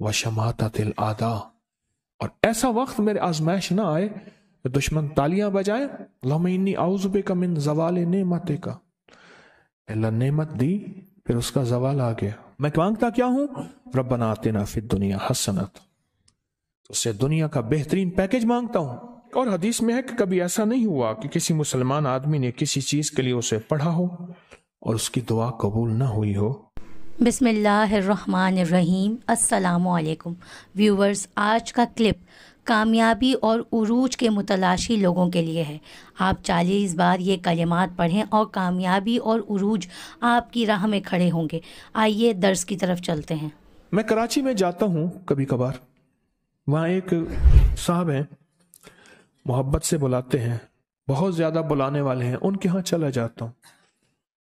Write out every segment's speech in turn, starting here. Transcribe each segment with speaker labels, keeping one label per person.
Speaker 1: व शमाततिल आदा, और ऐसा वक्त मेरे आजमाइश ना आए कि दुश्मन तालियां बजाए, अल्लाहुम्मा इन्नी औज़ु बिका मिन ज़वाल नेमतिका, अल्लाह नेमत दी फिर उसका जवाल आ गया। मैं मांगता क्या हूं? रब्बना आतिना फिद दुनिया हसनत, उससे दुनिया का बेहतरीन पैकेज मांगता हूं। और हदीस में है कि कभी ऐसा नहीं हुआ कि किसी मुसलमान आदमी ने किसी चीज के लिए उसे पढ़ा हो और उसकी दुआ कबूल ना हुई हो।
Speaker 2: बिस्मिल्लाहिर्रहमानिर्रहीम। अस्सलामुअलैकुम व्यूवर्स, आज का क्लिप कामयाबी और उरूज के मुतलाशी लोगों के लिए है। आप 40 बार ये कलिमात पढ़ें और कामयाबी और उरूज आपकी राह में खड़े होंगे। आइए दर्स की तरफ चलते हैं।
Speaker 1: मैं कराची में जाता हूँ कभी कभार, वहाँ एक साहब हैं, मोहब्बत से बुलाते हैं, बहुत ज़्यादा बुलाने वाले हैं, उनके यहाँ चला जाता हूँ।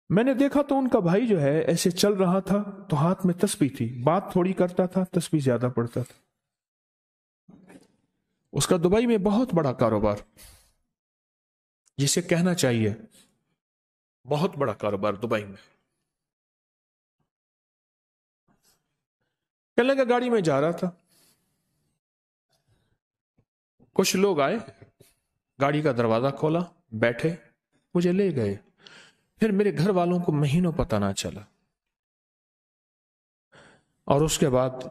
Speaker 1: मैंने देखा तो उनका भाई जो है ऐसे चल रहा था तो हाथ में तस्बीह थी, बात थोड़ी करता था, तस्बीह ज़्यादा पढ़ता था। उसका दुबई में बहुत बड़ा कारोबार, जिसे कहना चाहिए बहुत बड़ा कारोबार दुबई में। कहने लगा गाड़ी में जा रहा था, कुछ लोग आए, गाड़ी का दरवाजा खोला, बैठे, मुझे ले गए। फिर मेरे घर वालों को महीनों पता ना चला, और उसके बाद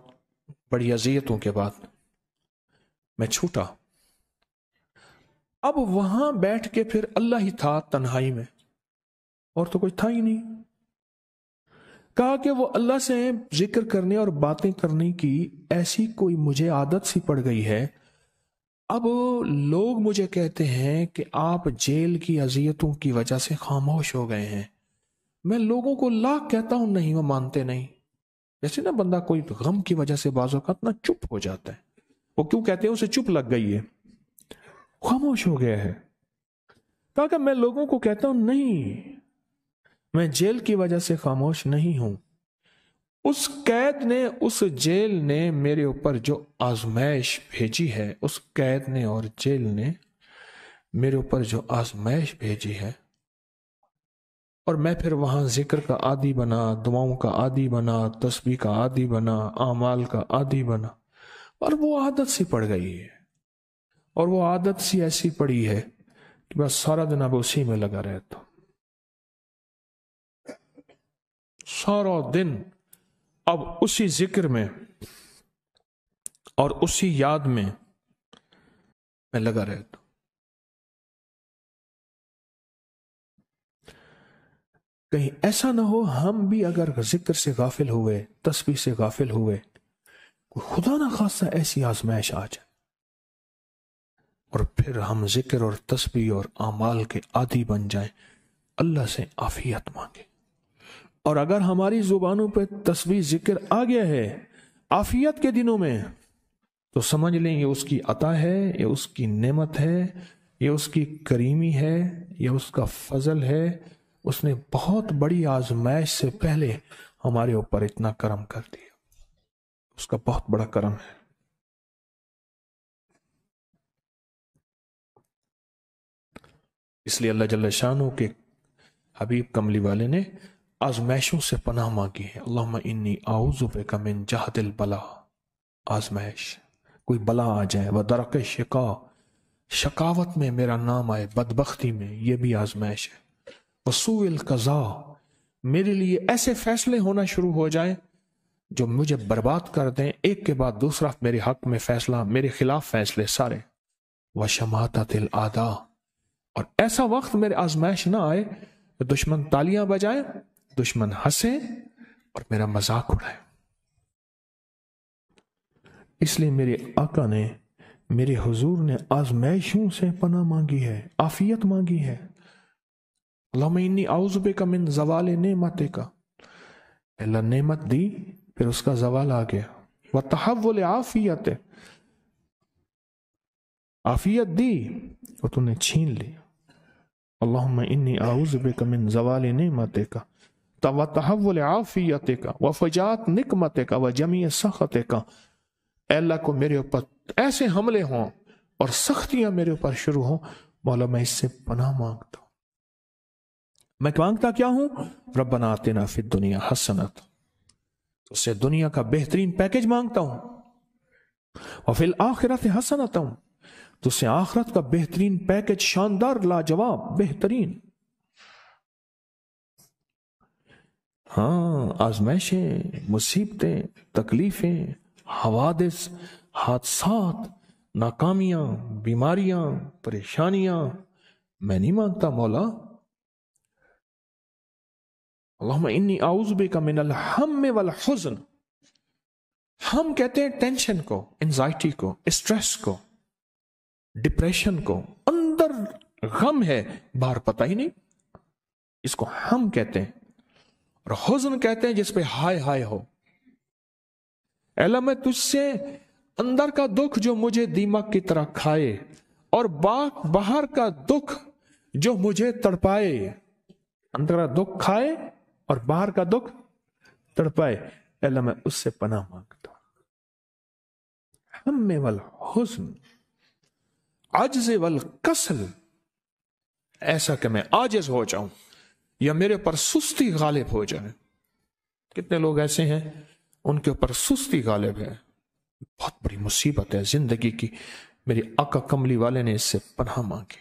Speaker 1: बड़ी अजियतों के बाद मैं छूटा। अब वहां बैठ के फिर अल्लाह ही था तन्हाई में, और तो कुछ था ही नहीं। कहा कि वो अल्लाह से जिक्र करने और बातें करने की ऐसी कोई मुझे आदत सी पड़ गई है। अब लोग मुझे कहते हैं कि आप जेल की अजियतों की वजह से खामोश हो गए हैं। मैं लोगों को लाख कहता हूं, नहीं, वो मानते नहीं। जैसे ना बंदा कोई गम की वजह से बाज़ औक़ात ना चुप हो जाता है। वो क्यों कहते हैं? उसे चुप लग गई है, खामोश हो गया है। कहा कि मैं लोगों को कहता हूं, नहीं, मैं जेल की वजह से खामोश नहीं हूं। उस कैद ने, उस जेल ने मेरे ऊपर जो आजमाइश भेजी है, उस कैद ने और जेल ने मेरे ऊपर जो आजमाइश भेजी है, और मैं फिर वहां जिक्र का आदी बना, दुआओं का आदी बना, तस्बीह का आदी बना, आमाल का आदी बना, और वो आदत सी पड़ गई है। और वो आदत सी ऐसी पड़ी है कि बस सारा दिन अब उसी में लगा रहता, सारा दिन अब उसी जिक्र में और उसी याद में मैं लगा रहता। कहीं ऐसा ना हो हम भी अगर जिक्र से गाफिल हुए, तस्बीह से गाफिल हुए, खुदा ना खासा ऐसी आजमाइश आ जाए और फिर हम जिक्र और तस्बीह और आमाल के आदी बन जाएं। अल्लाह से आफियत मांगे। और अगर हमारी जुबानों पे तस्बीह जिक्र आ गया है आफियत के दिनों में, तो समझ लें ये उसकी अता है, ये उसकी नेमत है, ये उसकी करीमी है, ये उसका फजल है। उसने बहुत बड़ी आजमाइश से पहले हमारे ऊपर इतना करम कर दिया, उसका बहुत बड़ा करम है। इसलिए अल्लाह जल्ल शानो के हबीब कमली वाले ने आजमाइशों से पनाह मांगी है। अल्लाहुम्मा इन्नी आऊज़ु बिका मिन जहदिल बला, आजमाइश, कोई बला आ जाए, व दरक शिका, शकावत में मेरा नाम आए, बदबख्ती में, यह भी आजमाइश है। वसूइल कज़ा, मेरे लिए ऐसे फैसले होना शुरू हो जाए जो मुझे बर्बाद कर दें, एक के बाद दूसरा मेरे हक में फैसला, मेरे खिलाफ फैसले सारे। व शमाततिल आदा, और ऐसा वक्त मेरे आजमाइश ना आए कि दुश्मन तालियां बजाए, दुश्मन हंसे और मेरा मजाक उड़ाए। इसलिए मेरे आका ने, मेरे हुजूर ने आजमाइशों से पनाह मांगी है, आफियत मांगी है। अल्लाहुम्मा इन्नी औज़ु बिका मिन ज़वाल नेमतिका, अल्लाह नेमत दी फिर उसका जवाल आ गया। व तहव्वुल आफियत, आफियत दी और तूने छीन ली। अल्लाहुम्मा इन्नी औज़ु बिका मिन ज़वाल नेमतिका व तहव्वुल आफियतिका व फजात निकमतिका व जमी सखतिका। अल्लाह को मेरे ऊपर ऐसे हमले हों और सख्तियां मेरे ऊपर शुरू हों, मौला मैं इससे पनाह मांगता हूं। मैं मांगता क्या हूं? रब्बना आतिना फिद दुनिया हसनत, उससे दुनिया का बेहतरीन पैकेज मांगता हूं। वफिल आखिरत हसनतम, तो उससे आखिरत का बेहतरीन पैकेज, शानदार, लाजवाब, बेहतरीन। हाँ, आजमाइशें, मुसीबतें, तकलीफें, हवादिस, हादसात, नाकामियां, बीमारियां, परेशानियां, मैं नहीं मांगता मौला। अल्लाहुम्मा इन्नी आऊज़ु बिका मिनल हम्म वल हुज़्न। हम कहते हैं टेंशन को, एंजाइटी को, स्ट्रेस को, डिप्रेशन को। अंदर गम है, बाहर पता ही नहीं, इसको हम कहते हैं। और हुज़्न कहते हैं जिस पे हाय हाय हो। अल्लाह मैं तुझसे अंदर का दुख जो मुझे दीमक की तरह खाए, और बाहर का दुख जो मुझे तड़पाए, अंदर का दुख खाए और बाहर का दुख तड़पाए, अल्लाह मैं उससे पनाह मांगता हूं। हम्मे वल हुज़्न, अज्ज़ वल कसल, ऐसा कि मैं आजिज हो जाऊं या मेरे ऊपर सुस्ती गालिब हो जाए। कितने लोग ऐसे हैं उनके ऊपर सुस्ती गालिब है। बहुत बड़ी मुसीबत है जिंदगी की। मेरे आका कमली वाले ने इससे पनाह मांगी।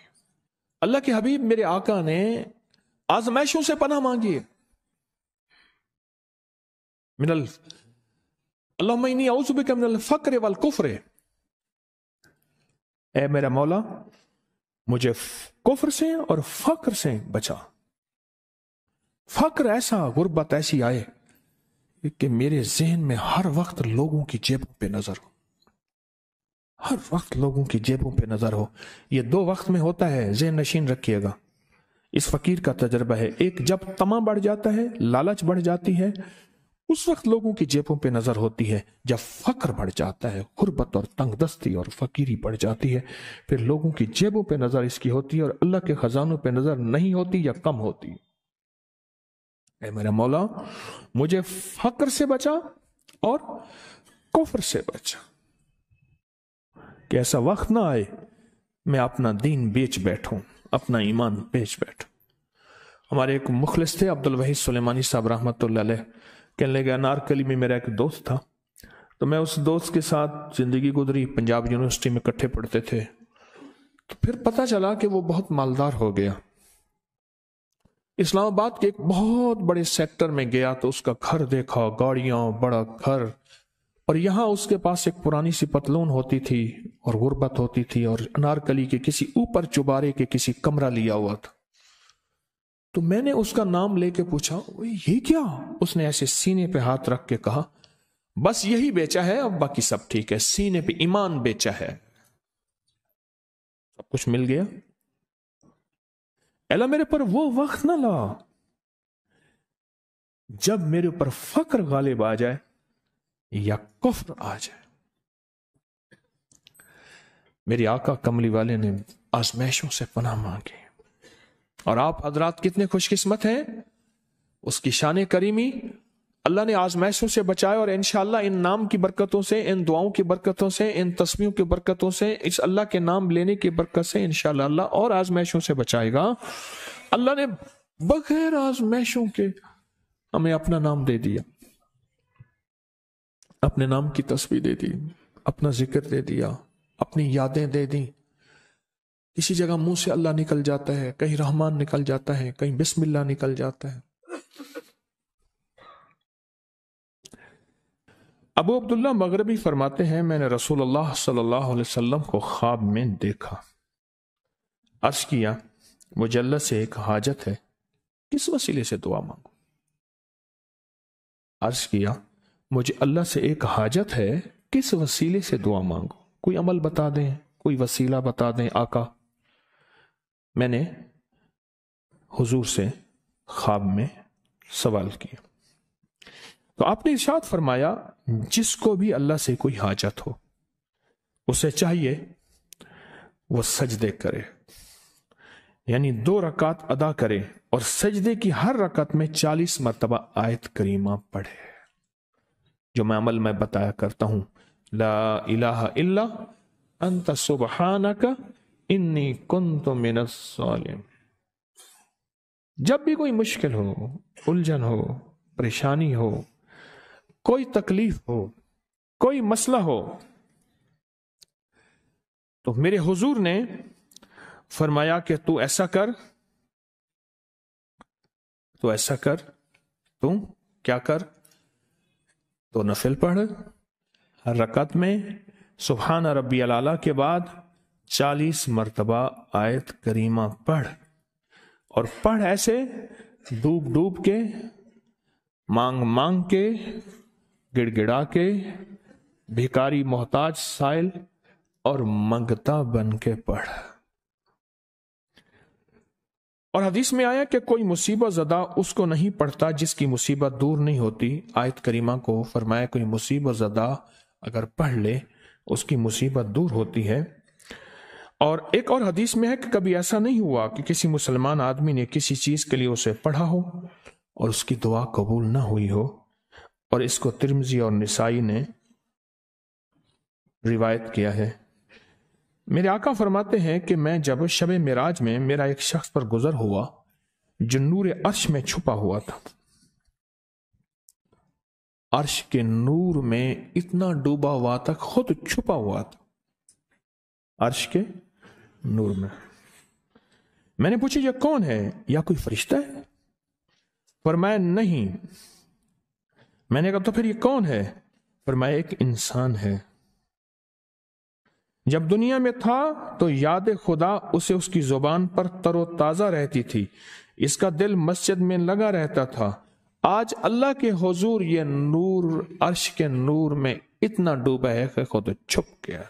Speaker 1: अल्लाह के हबीब मेरे आका ने आजमाइशों से पनाह मांगी है। मिनल अल्लाहुम्मा इन्नी औज़ु बिका मिनल फ़क्र वल कुफ्र, ऐ मेरा मौला मुझे कुफ्र से और फक्र से बचा। फक्र ऐसा, गुर्बत ऐसी आए कि मेरे जहन में हर वक्त लोगों की जेबों पे नजर हो, हर वक्त लोगों की जेबों पे नजर हो। ये दो वक्त में होता है, ज़हन नशीन रखिएगा। इस फकीर का तजर्बा है। एक, जब तमा बढ़ जाता है, लालच बढ़ जाती है, उस वक्त लोगों की जेबों पे नजर होती है। जब फक्र बढ़ जाता है, गुर्बत और तंगदस्ती और फकीरी बढ़ जाती है, फिर लोगों की जेबों पे नजर इसकी होती है और अल्लाह के खजानों पे नजर नहीं होती या कम होती है। ऐ मेरा मौला मुझे फक्र से बचा और कुफ्र से बचा, कि ऐसा वक्त ना आए मैं अपना दीन बेच बैठूं, अपना ईमान बेच बैठूं। हमारे एक मुखलिस थे अब्दुल वहीद सुलेमानी साहब रहमतुल्लाह अलैह, कहने लगे अनारकली में मेरा एक दोस्त था, तो मैं उस दोस्त के साथ जिंदगी गुजरी, पंजाब यूनिवर्सिटी में इकट्ठे पढ़ते थे। तो फिर पता चला कि वो बहुत मालदार हो गया। इस्लामाबाद के एक बहुत बड़े सेक्टर में गया तो उसका घर देखा, गाड़ियां, बड़ा घर, और यहां उसके पास एक पुरानी सी पतलून होती थी और गुर्बत होती थी, और अनारकली के किसी ऊपर चुबारे के किसी कमरा लिया हुआ था। तो मैंने उसका नाम लेके पूछा, ये क्या? उसने ऐसे सीने पे हाथ रख के कहा, बस यही बेचा है, अब बाकी सब ठीक है। सीने पे ईमान बेचा है, सब कुछ मिल गया। अल्लाह मेरे पर वो वक्त ना ला जब मेरे ऊपर फक्र गालिब आ जाए या कुफ्र आ जाए। मेरे आका कमली वाले ने आजमाइशों से पनाह मांगी, और आप हजरात कितने खुशकिस्मत हैं, उसकी शान करीमी अल्लाह ने आजमाइशों से बचाए। और इंशाअल्लाह इन नाम की बरकतों से, इन दुआओं की बरकतों से, इन तस्बीहों की बरकतों से, इस अल्लाह के नाम लेने की बरकत से इंशाअल्लाह अल्लाह और आजमाइशों से बचाएगा। अल्लाह ने बगैर आजमाइशों के हमें अपना नाम दे दिया, अपने नाम की तस्बीह दे दी, अपना जिक्र दे दिया, अपनी यादें दे दी। किसी जगह मुंह से अल्लाह निकल जाता है, कहीं रहमान निकल जाता है, कहीं बिस्मिल्लाह निकल जाता है। अबू अब्दुल्ला मगरबी फरमाते हैं, मैंने रसूलुल्लाह सल्लल्लाहु अलैहि वसल्लम को ख्वाब में देखा। अर्ज किया, मुझे अल्लाह से एक हाजत है, किस वसीले से दुआ मांगू? अर्ज किया, मुझे अल्लाह से एक हाजत है, किस वसीले से दुआ मांगू? कोई अमल बता दें, कोई वसीला बता दें आका। मैंने हुजूर से ख्वाब में सवाल किया, तो आपने इरशाद फरमाया, जिसको भी अल्लाह से कोई हाजत हो उसे चाहिए वो सजदे करे, यानी 2 रकात अदा करे और सजदे की हर रकात में 40 मरतबा आयत करीमा पढ़े, जो मैं अमल में बताया करता हूं। ला इलाहा इल्ला अंत सुब्हानका इन्नी कुन्तु मिनस सालिम। जब भी कोई मुश्किल हो, उलझन हो, परेशानी हो, कोई तकलीफ हो, कोई मसला हो, تو میرے حضور نے فرمایا کہ تو ایسا کر، تو کیا کر، تو نفل پڑھ، ہر رکعت میں سبحان ربی الاعلیٰ کے بعد 40 مرتبہ آیت کریمہ پڑھ، اور پڑھ ایسے ڈوب ڈوب کے، مانگ مانگ کے، گڑ گڑا کے، بھیکاری محتاج سائل اور منگتا بن کے پڑھ۔ اور حدیث میں آیا کہ کوئی مصیبت زدہ اس کو نہیں پڑھتا جس کی مصیبت دور نہیں ہوتی۔ آیت کریمہ کو فرمایا کوئی مصیبت زدہ اگر پڑھ لے اس کی مصیبت دور ہوتی ہے۔ اور ایک اور حدیث میں ہے کہ کبھی ایسا نہیں ہوا کہ کسی مسلمان آدمی نے کسی چیز کے لیے اسے پڑھا ہو اور اس کی دعا قبول نہ ہوئی ہو، اور اس کو ترمذی اور نسائی نے روایت کیا ہے۔ میرے آقا فرماتے ہیں کہ میں جب شب معراج میں میرا ایک شخص پر گزر ہوا جو نور عرش میں چھپا ہوا تھا، عرش کے نور میں اتنا ڈوبا ہوا تھا، خود چھپا ہوا تھا عرش کے نور میں۔ میں نے پوچھا یہ کون ہے، یا کوئی فرشتہ ہے؟ فرمایا نہیں۔ میں نے کہا تو پھر یہ کون ہے؟ فرمایا ایک انسان ہے، جب دنیا میں تھا تو یاد خدا اسے اس کی زبان پر تر و تازہ رہتی تھی، اس کا دل مسجد میں لگا رہتا تھا، آج اللہ کے حضور یہ نور عرش کے نور میں اتنا ڈوبا ہے کہ خود چھپ گیا۔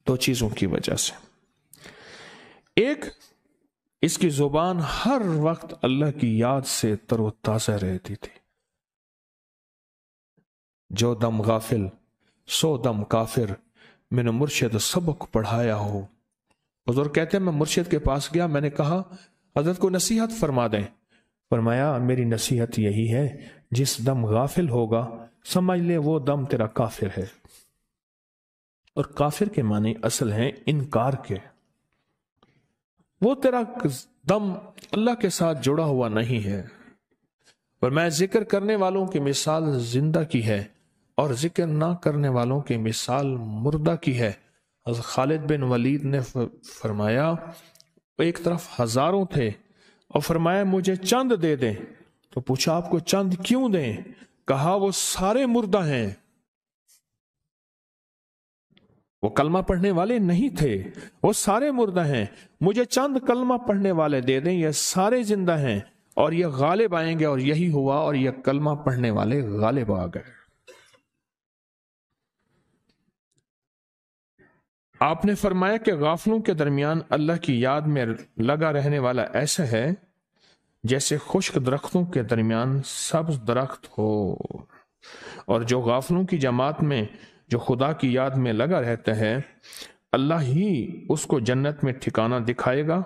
Speaker 1: دو چیزوں کی وجہ سے، ایک اس کی زبان ہر وقت اللہ کی یاد سے تر و تازہ رہتی تھی۔ جو دم غافل سو دم کافر، میں نے مرشد سبق پڑھایا ہو۔ حضور کہتے ہیں میں مرشد کے پاس گیا، میں نے کہا حضرت کو نصیحت فرما دیں۔ فرمایا میری نصیحت یہی ہے جس دم غافل ہوگا سمجھ لے وہ دم تیرا کافر ہے، اور کافر کے معنی اصل ہیں انکار کے، وہ تیرا دم اللہ کے ساتھ جڑا ہوا نہیں ہے۔ اور میں ذکر کرنے والوں کی مثال زندہ کی ہے اور ذکر نہ کرنے والوں کی مثال مردہ کی ہے۔ حضرت خالد بن ولید نے فرمایا ایک طرف ہزاروں تھے اور فرمایا مجھے چند دے دیں، تو پوچھا آپ کو چند کیوں دیں؟ کہا وہ سارے مردہ ہیں، وہ کلمہ پڑھنے والے نہیں تھے، وہ سارے مردہ ہیں، مجھے چند کلمہ پڑھنے والے دے دیں، یہ سارے زندہ ہیں اور یہ غالب آئیں گے۔ اور یہی ہوا، اور یہ کلمہ پڑھنے والے غالب آ گئے۔ آپ نے فرمایا کہ غافلوں کے درمیان اللہ کی یاد میں لگا رہنے والا ایسا ہے جیسے خشک درختوں کے درمیان سبز درخت ہو، اور جو غافلوں کی جماعت میں جو خدا کی یاد میں لگا رہتا ہے اللہ ہی اس کو جنت میں ٹھکانہ دکھائے گا۔